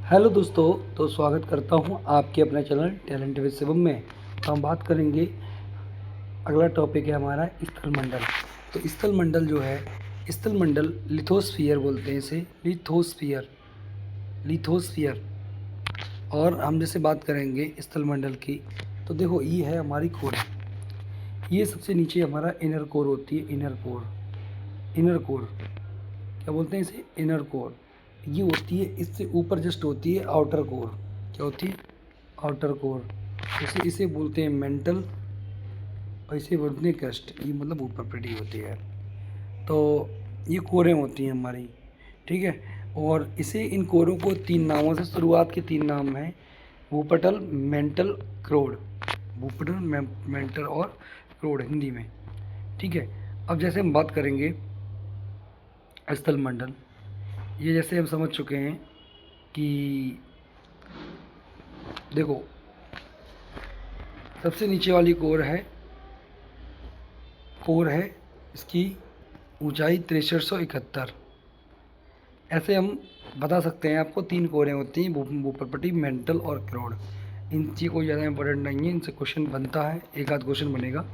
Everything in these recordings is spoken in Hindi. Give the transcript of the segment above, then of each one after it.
हेलो दोस्तों, तो स्वागत करता हूं आपके अपने चैनल टैलेंट विद शिवम में। तो हम बात करेंगे, अगला टॉपिक है हमारा स्थल मंडल। तो स्थल मंडल जो है, स्थल मंडल लिथोस्फीयर बोलते हैं इसे, लिथोस्फीयर लिथोस्फीयर। और हम जैसे बात करेंगे स्थल मंडल की, तो देखो ये है हमारी कोर। ये सबसे नीचे हमारा इनर कोर होती है, इनर कोर क्या बोलते हैं इसे, इनर कोर। ये होती है, इससे ऊपर जस्ट होती है आउटर कोर। क्या होती है? Outer core. इसे इसे बोलते हैं मेंटल और इसे बोलते हैं क्रस्ट। ये मतलब ऊपर पड़ी होती है। तो ये कोरें होती हैं हमारी, ठीक है। और इसे, इन कोरों को तीन नामों से, शुरुआत के तीन नाम हैं: भूपटल, मेंटल, क्रोड। भूपटल, मेंटल और क्रोड हिंदी में, ठीक है। अब जैसे हम बात करेंगे स्थल मंडल, ये जैसे हम समझ चुके हैं कि देखो, सबसे नीचे वाली कोर है, इसकी ऊंचाई 6371। ऐसे हम बता सकते हैं आपको, तीन कोरें होती हैं: भूपटपटी, मेंटल और क्रोड। इनकी कोई ज़्यादा इंपॉर्टेंट नहीं है, इनसे क्वेश्चन बनता है, एक आध क्वेश्चन बनेगा।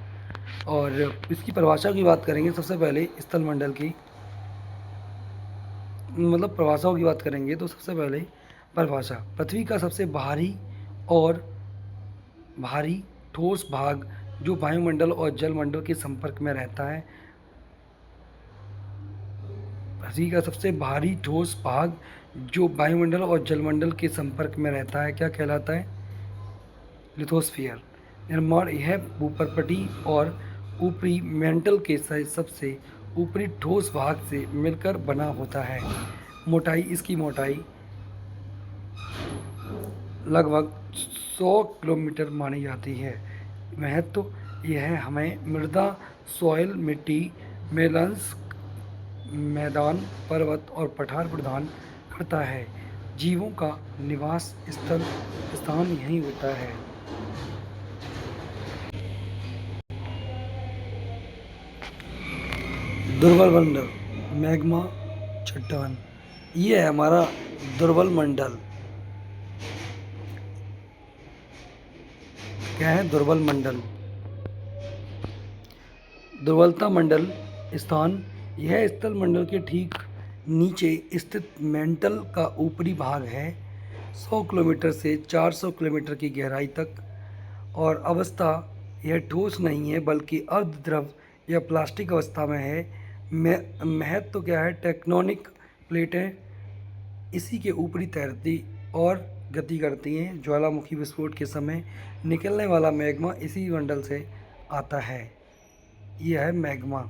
और इसकी परिभाषा की बात करेंगे सबसे पहले, स्थल मंडल की मतलब परिभाषाओं की बात करेंगे तो सबसे पहले परिभाषा: पृथ्वी का सबसे भारी ठोस भाग जो वायुमंडल और जलमंडल के संपर्क में रहता है। पृथ्वी का सबसे भारी ठोस भाग जो वायुमंडल और जलमंडल के संपर्क में रहता है, क्या कहलाता है? लिथोस्फीयर। निर्माण यह भूपर्पटी और ऊपरी मेंटल के सबसे ऊपरी ठोस भाग से मिलकर बना होता है। इसकी मोटाई लगभग 100 किलोमीटर मानी जाती है। महत्व यह हमें मृदा, सॉइल, मिट्टी, मेलन्स, मैदान, पर्वत और पठार प्रदान करता है। जीवों का निवास स्थान यही होता है। दुर्बल मंडल, मैग्मा चट्टान, ये है हमारा दुर्बल मंडल। क्या है? दुर्बल मंडल। दुर्बलता मंडल स्थान, यह स्थल मंडल के ठीक नीचे स्थित मेंटल का ऊपरी भाग है। 100 किलोमीटर से 400 किलोमीटर की गहराई तक। और अवस्था, यह ठोस नहीं है बल्कि अर्ध द्रव या प्लास्टिक अवस्था में है। महत्व तो क्या है? टेक्टोनिक प्लेटें इसी के ऊपरी तैरती और गति करती हैं। ज्वालामुखी विस्फोट के समय निकलने वाला मैग्मा इसी मंडल से आता है। यह है मैग्मा।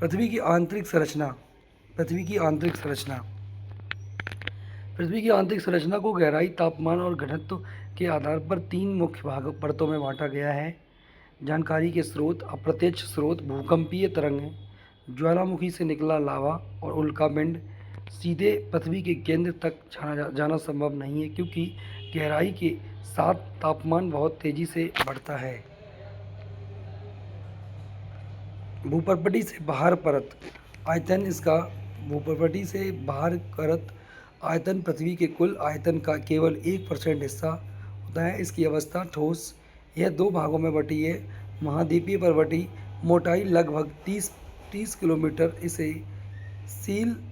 पृथ्वी की आंतरिक संरचना। पृथ्वी की आंतरिक संरचना पृथ्वी की आंतरिक संरचना को गहराई, तापमान और घनत्व के आधार पर तीन मुख्य परतों में बांटा गया है। जानकारी के स्रोत: अप्रत्यक्ष स्रोत भूकंपीय तरंगें, ज्वालामुखी से निकला लावा और उल्कापिंड। सीधे पृथ्वी के केंद्र तक जाना संभव नहीं है क्योंकि गहराई के साथ तापमान बहुत तेजी से बढ़ता है। भूपर्पटी से बाहर परत आयतन, इसका भूपर्पटी से बाहर परत आयतन पृथ्वी के कुल आयतन का केवल 1% हिस्सा होता है। इसकी अवस्था ठोस। यह दो भागों में बटी है। महाद्वीपीय परवटी, मोटाई लगभग 30 किलोमीटर, इसे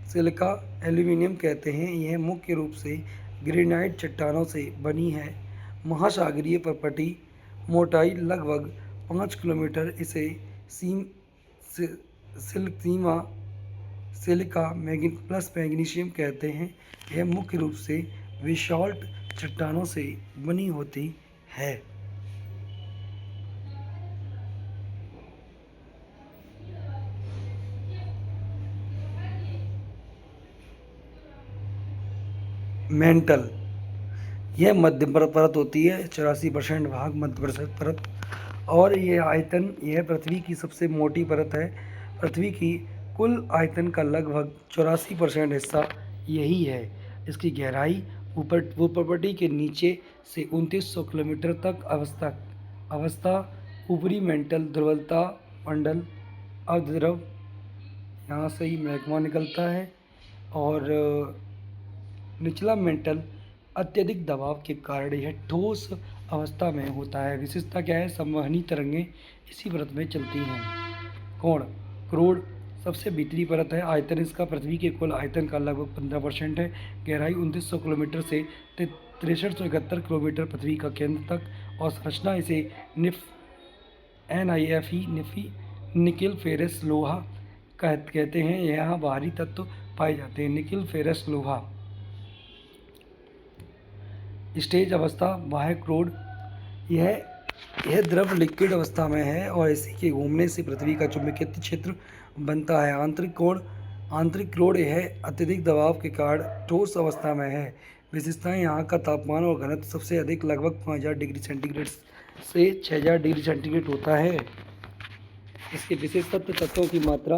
सिलिका एल्यूमिनियम कहते हैं। यह मुख्य रूप से ग्रेनाइट चट्टानों से बनी है। महासागरीय परपटी, मोटाई लगभग 5 किलोमीटर, इसे सिलिका प्लस मैग्नीशियम कहते हैं। यह मुख्य रूप से बेसाल्ट चट्टानों से बनी होती है। मेंटल, यह मध्य परत होती है। 84% भाग मध्य परत। और यह पृथ्वी की सबसे मोटी परत है। पृथ्वी की कुल आयतन का लगभग 84% हिस्सा यही है। इसकी गहराई भूपर्पटी के नीचे से 2900 किलोमीटर तक। अवस्था ऊपरी मेंटल। दुर्बलता मंडल अर्धद्रव, यहाँ से ही मैग्मा निकलता है। और निचला मेंटल अत्यधिक दबाव के कारण यह ठोस अवस्था में होता है। विशेषता क्या है? संवहनी तरंगें इसी परत में चलती हैं। कोण क्रोड सबसे भीतरी परत है। आयतन इसका पृथ्वी के कुल आयतन का लगभग 15% है। गहराई 2900 किलोमीटर से 6371 किलोमीटर पृथ्वी का केंद्र तक। और संरचना इसे NiFe निकिल फेरस लोहा कहते हैं। यहाँ बाहरी तत्व पाए जाते हैं। निकिल फेरस लोहा। स्टेज अवस्था बाह्य क्रोड यह द्रव लिक्विड अवस्था में है और इसी के घूमने से पृथ्वी का चुंबकीय क्षेत्र बनता है। आंतरिक क्रोड यह अत्यधिक दबाव के कारण ठोस अवस्था में है। विशेषताएं यहाँ का तापमान और घनत्व सबसे अधिक लगभग 5000 डिग्री सेंटीग्रेड से 6000 डिग्री सेंटीग्रेड होता है। इसके विशेष तत्वों की मात्रा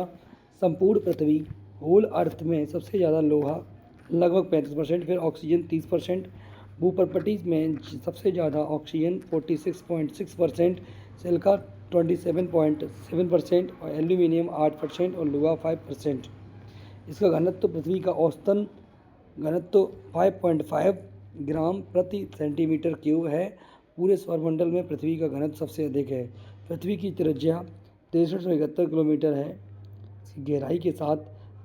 संपूर्ण पृथ्वी होल अर्थ में सबसे ज़्यादा लोहा लगभग 35%, फिर ऑक्सीजन 30%, भूपर्पटी में सबसे ज़्यादा ऑक्सीजन 46.6%, सिलिका 27.7% और एल्यूमिनियम 8% और लोहा 5%। इसका घनत्व पृथ्वी का औसतन घनत्व 5.5 ग्राम प्रति सेंटीमीटर क्यूब है। पूरे सौरमंडल में पृथ्वी का घनत्व सबसे अधिक है। पृथ्वी की त्रिज्या 6371 किलोमीटर है। गहराई के साथ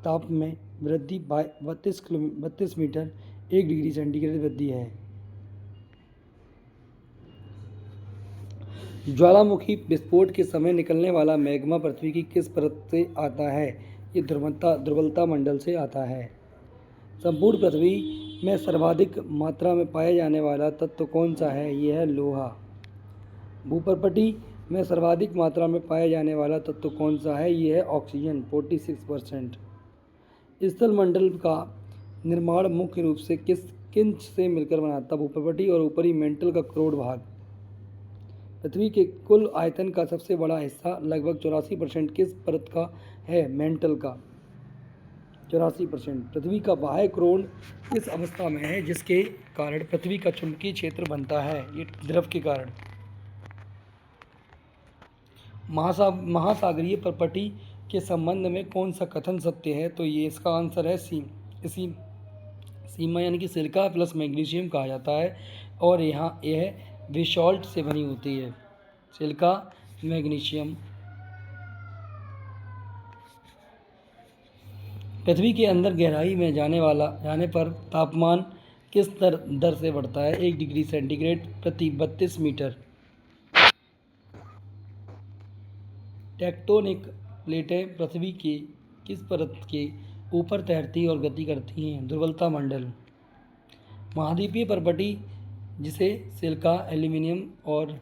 ताप में वृद्धि 32 मीटर 1 डिग्री सेंटीग्रेड वृद्धि है। ज्वालामुखी विस्फोट के समय निकलने वाला मैग्मा पृथ्वी की किस परत से आता है? ये ध्रुवलता मंडल से आता है। संपूर्ण पृथ्वी में सर्वाधिक मात्रा में पाया जाने वाला तत्व कौन सा है? यह है लोहा। भूपर्पटी में सर्वाधिक मात्रा में पाया जाने वाला तत्व कौन सा है? यह है ऑक्सीजन 46%। स्थल मंडल का निर्माण मुख्य रूप से किन से मिलकर बनाता? भूपर्पटी और ऊपरी मेंटल का क्रोड भाग। पृथ्वी के कुल आयतन का सबसे बड़ा हिस्सा लगभग 84% किस परत का है? मेंटल का 84%। पृथ्वी का बाह्य क्रोड किस अवस्था में है जिसके कारण पृथ्वी का चुंबकीय क्षेत्र बनता है? ये द्रव के कारण। महासागरीय पर्पटी के संबंध में कौन सा कथन सत्य है? तो ये इसका आंसर है सीमा यानी कि सिलिका प्लस मैग्नीशियम कहा जाता है और यह बेसाल्ट से बनी होती है। Silica magnesium. पृथ्वी के अंदर गहराई में जाने पर तापमान किस दर से बढ़ता है? 1 डिग्री सेंटीग्रेड प्रति 32 मीटर। टेक्टोनिक प्लेटें पृथ्वी की किस परत के ऊपर तैरती और गति करती हैं? ध्रुवलता मंडल। महाद्वीपीय पर्पटी जिसे सिलिका, एल्यूमिनियम और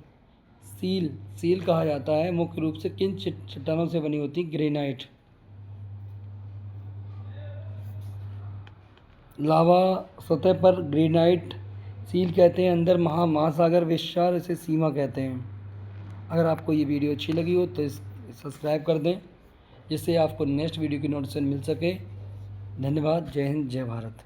सील कहा जाता है मुख्य रूप से किन चट्टानों से बनी होती? ग्रेनाइट। लावा सतह पर ग्रेनाइट सील कहते हैं। अंदर महासागर विशाल इसे सीमा कहते हैं। अगर आपको ये वीडियो अच्छी लगी हो तो सब्सक्राइब कर दें जिससे आपको नेक्स्ट वीडियो की नोटिफिकेशन मिल सके। धन्यवाद। जय हिंद, जय भारत।